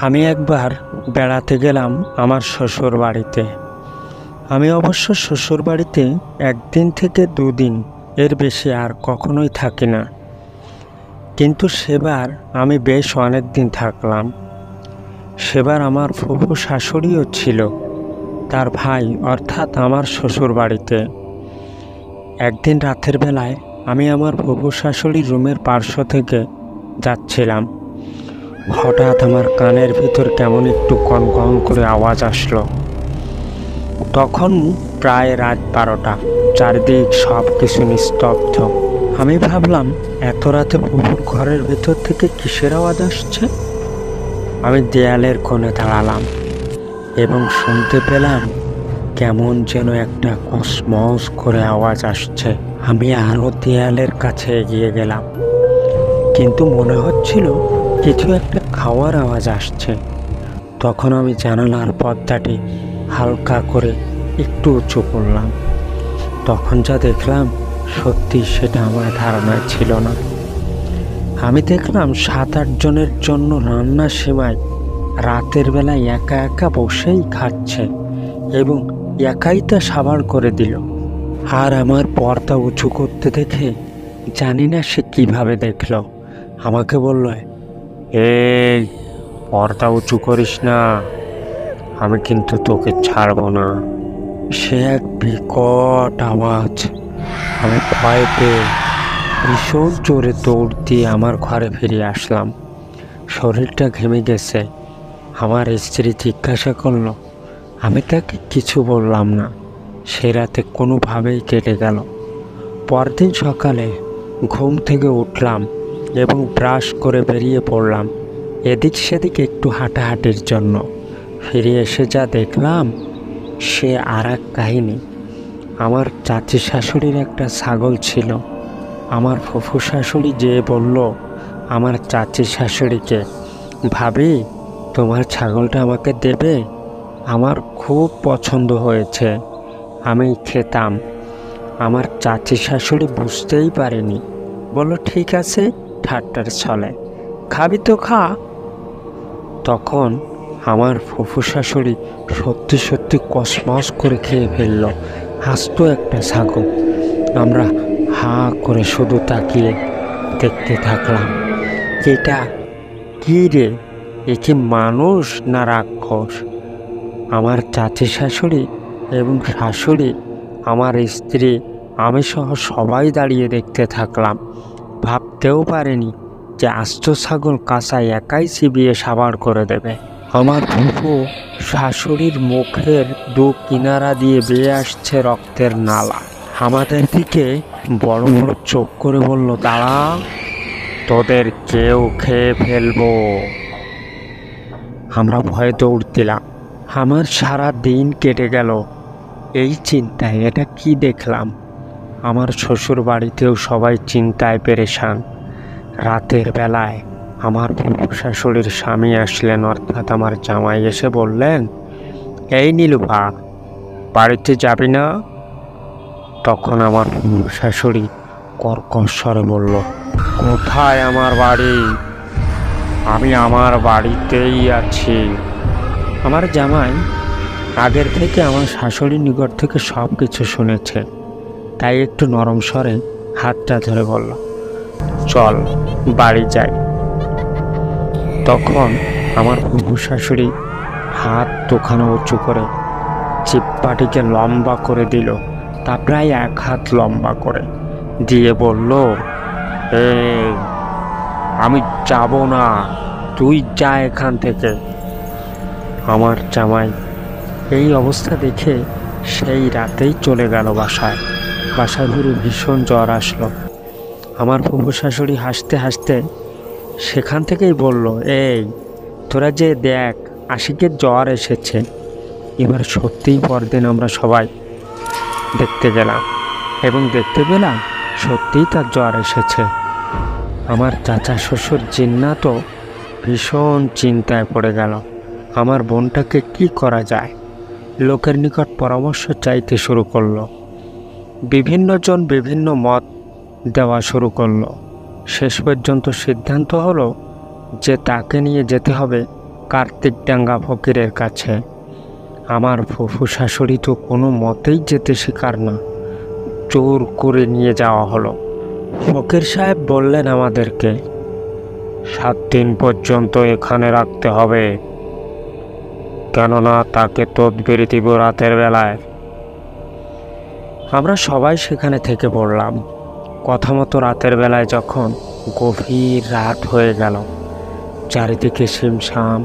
আমি একবার বেড়াতে গেলাম আমার শ্বশুর বাড়িতে। আমি অবশ্য শ্বশুর বাড়িতে একদিন থেকে দুদিন, এর বেশি আর কখনোই থাকি না। কিন্তু সেবার আমি বেশ অনেক দিন থাকলাম। সেবার আমার ফুফু শাশুড়িও ছিল, তার ভাই অর্থাৎ আমার শ্বশুর বাড়িতে। একদিন রাতের বেলায় আমি আমার ফুফু শাশুড়ির রুমের পার্শ্ব থেকে যাচ্ছিলাম। হঠাৎ আমার কানের ভিতর কেমন একটু কনকন করে আওয়াজ আসলো। তখন প্রায় রাত 12টা, চারদিক সব কিছু নিস্তব্ধ। আমি ভাবলাম, এত রাতে ফুফুর ঘরের ভেতর থেকে কিসের আওয়াজ আসছে। আমি দেয়ালের কোণে দাঁড়ালাম এবং শুনতে পেলাম কেমন যেন একটা কসমস করে আওয়াজ আসছে। আমি আরও দেয়ালের কাছে এগিয়ে গেলাম, কিন্তু মনে হচ্ছিল কিছু একটা খাওয়ার আওয়াজ আসছে। তখন আমি জানালার পর্দাটি হালকা করে একটু উঁচু করলাম। তখন যা দেখলাম, সত্যি সেটা আমার ধারণায় ছিল না। আমি দেখলাম 7-8 জনের জন্য রান্না সেমাই রাতের বেলায় একা একা বসেই খাচ্ছে এবং একাই তা সাবার করে দিল। আর আমার পর্দা উঁচু করতে দেখে জানি না সে কিভাবে দেখলো, আমাকে বলল, এই পর্দা উঁচু করিস না, আমি কিন্তু তোকে ছাড়বো না। সে এক বিকট আওয়াজ। আমি ভয় পেয়ে ভীষণ জোরে দৌড় দিয়ে আমার ঘরে ফিরে আসলাম। শরীরটা ঘেমে গেছে। আমার স্ত্রী জিজ্ঞাসা করলো, আমি তাকে কিছু বললাম না। সে রাতে কোনোভাবেই কেটে গেল। পরদিন সকালে ঘুম থেকে উঠলাম এবং ব্রাশ করে বেরিয়ে পড়লাম এদিক সেদিক একটু হাঁটাহাঁটির জন্য। ফিরে এসে যা দেখলাম, সে আর এক কাহিনী। আমার চাচি শাশুড়ির একটা ছাগল ছিল। আমার ফুফু শাশুড়ি যেয়ে বলল আমার চাচি শাশুড়িকে, ভাবি, তোমার ছাগলটা আমাকে দেবে? আমার খুব পছন্দ হয়েছে, আমি খেতাম। আমার চাচি শাশুড়ি বুঝতেই পারেনি, বলল, ঠিক আছে, ঠাট্টার ছলে, খাবি তো খা। তখন আমার ফুফু শাশুড়ি সত্যি সত্যি কসমস করে খেয়ে ফেলল আস্ত একটা ছাগল। আমরা হাঁ করে শুধু তাকিয়ে দেখতে থাকলাম। এটা কি রে, এ কি মানুষ না রাক্ষস? আমার চাচি শাশুড়ি এবং শাশুড়ি, আমার স্ত্রী, আমি সহ সবাই দাঁড়িয়ে দেখতে থাকলাম। ভাবতেও পারেনি যে আস্ত ছাগল কাঁচায় একাই চিবিয়ে সাবার করে দেবে। আমার ফুফু শাশুড়ির মুখের দু কিনারা দিয়ে বেয়ে আসছে রক্তের নালা। আমাদের দিকে বড় বড় চোখ করে বলল, দাঁড়া, তোদের কেউ খেয়ে ফেলবো। আমরা ভয়ে দৌড় দিলাম। আমার সারা দিন কেটে গেল এই চিন্তায়, এটা কি দেখলাম। আমার শ্বশুর বাড়িতেও সবাই চিন্তায় পেরেশান। রাতের বেলায় আমার ফুফু শাশুড়ির স্বামী আসলেন, অর্থাৎ আমার জামাই এসে বললেন, এই নীলুফা, বাড়িতে যাবি না? তখন আমার ফুফু শাশুড়ি কর্কশ স্বরে বলল, কোথায় আমার বাড়ি? আমি আমার বাড়িতেই আছি। আমার জামাই আগের থেকে আমার শাশুড়ির নিকট থেকে সব কিছু শুনেছে, তাই একটু নরম স্বরে হাতটা ধরে বলল, চল বাড়ি যাই। তখন আমার ফুফু শাশুড়ি হাত দুখানা উঁচু করে চিপ্পাটিকে লম্বা করে দিল, তা প্রায় 1 হাত লম্বা করে দিয়ে বলল, এই, আমি যাব না, তুই যা এখান থেকে। আমার জামাই এই অবস্থা দেখে সেই রাতেই চলে গেল বাসায়। বাসায় ঘুরে ভীষণ জ্বর আসলো। আমার ফুফু শাশুড়ি হাসতে হাসতে সেখান থেকেই বলল, এই, তোরা যে দেখ, আশিকের জ্বর এসেছে। এবার সত্যিই পরদিন আমরা সবাই দেখতে গেলাম এবং দেখতে পেলাম সত্যিই তার জ্বর এসেছে। আমার চাচা শ্বশুর জিন্না তো ভীষণ চিন্তায় পড়ে গেল। আমার বোনটাকে কি করা যায়, লোকের নিকট পরামর্শ চাইতে শুরু করলো। বিভিন্ন জন বিভিন্ন মত দেওয়া শুরু করলো। শেষ পর্যন্ত সিদ্ধান্ত হলো যে তাকে নিয়ে যেতে হবে কার্তিকডাঙ্গা ফকিরের কাছে। আমার ফুফু শাশুড়ি তো কোনো মতেই যেতে শিকার না, জোর করে নিয়ে যাওয়া হলো। ফকির সাহেব বললেন আমাদেরকে 7 দিন পর্যন্ত এখানে রাখতে হবে, কেননা তাকে তদবির দিব রাতের বেলায়। আমরা সবাই সেখানে থেকে পড়লাম। কথা মতো রাতের বেলায় যখন গভীর রাত হয়ে গেল, চারিদিকে শিমশাম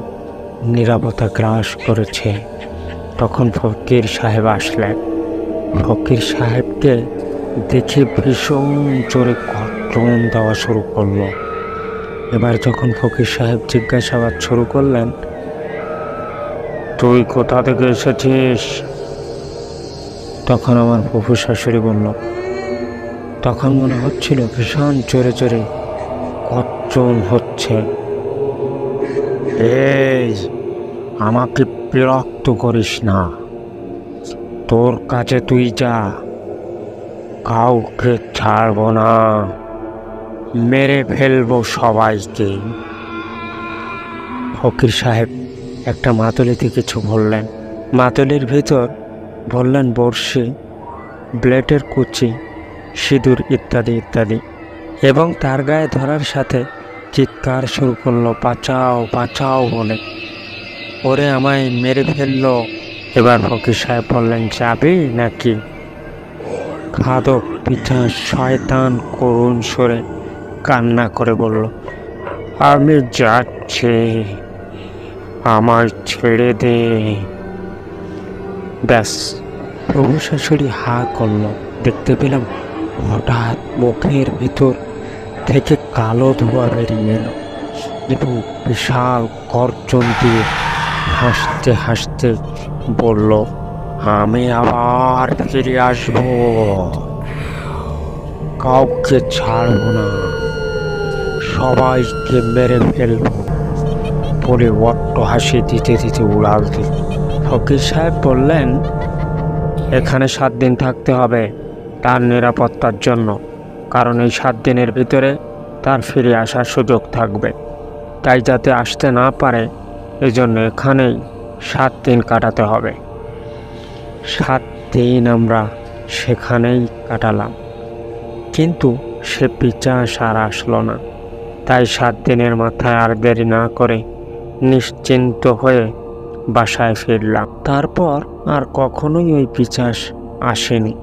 নীরবতা গ্রাস করেছে, তখন ফকির সাহেব আসলেন। ফকির সাহেবকে দেখে ভীষণ জোরে গর্জন দেওয়া শুরু করলো। এবার যখন ফকির সাহেব জিজ্ঞাসাবাদ শুরু করলেন, তুই কোথা থেকে এসেছিস? তখন আমার ফুফু শাশুড়ি বলল, তখন মনে হচ্ছিল ভীষণ জোরে জোরে গর্জন হচ্ছে, এই আমাকে বিরক্ত করিস না, তোর কাছে তুই যা, কাউকে ছাড়বো না, মেরে ফেলবো সবাইকে। ফকির সাহেব একটা মাতুলিতে কিছু বললেন, মাতুলির ভিতর বললেন বড়শি, ব্লেডের কুচি, সিঁদুর ইত্যাদি ইত্যাদি, এবং তার গায়ে ধরার সাথে চিৎকার শুরু করলো, বাঁচাও বাঁচাও বলে, ওরে আমায় মেরে ফেললো। এবার ফকির সাহেব বললেন, যাবি নাকি? খাদক পিছাস শয়তান করুণ সরে কান্না করে বলল, আমি যাচ্ছি, আমায় ছেড়ে দে। ব্যাস, প্রভু শাশুড়ি হা করল। দেখতে পেলাম হঠাৎ মুখের ভিতর থেকে কালো ধোঁয়া বেরিয়ে এলো এবং বিশাল গর্জন দিয়ে হাসতে হাসতে বলল, আমি আবার ফিরে আসব, কাউকে ছাড়ব না, সবাইকে মেরে ফেলব বলে অট্ট হাসি দিতে দিতে উড়াল দিল। ফকির সাহেব বললেন, এখানে 7 দিন থাকতে হবে তার নিরাপত্তার জন্য, কারণ এই 7 দিনের ভিতরে তার ফিরে আসার সুযোগ থাকবে, তাই যাতে আসতে না পারে এজন্য এখানেই 7 দিন কাটাতে হবে। 7 দিন আমরা সেখানেই কাটালাম, কিন্তু সে পিশাচ আর আসলো না। তাই 7 দিনের মাথায় আর দেরি না করে নিশ্চিন্ত হয়ে বাসায় ফিরলাম। তারপর আর কখনোই ওই পিশাচ আসেনি।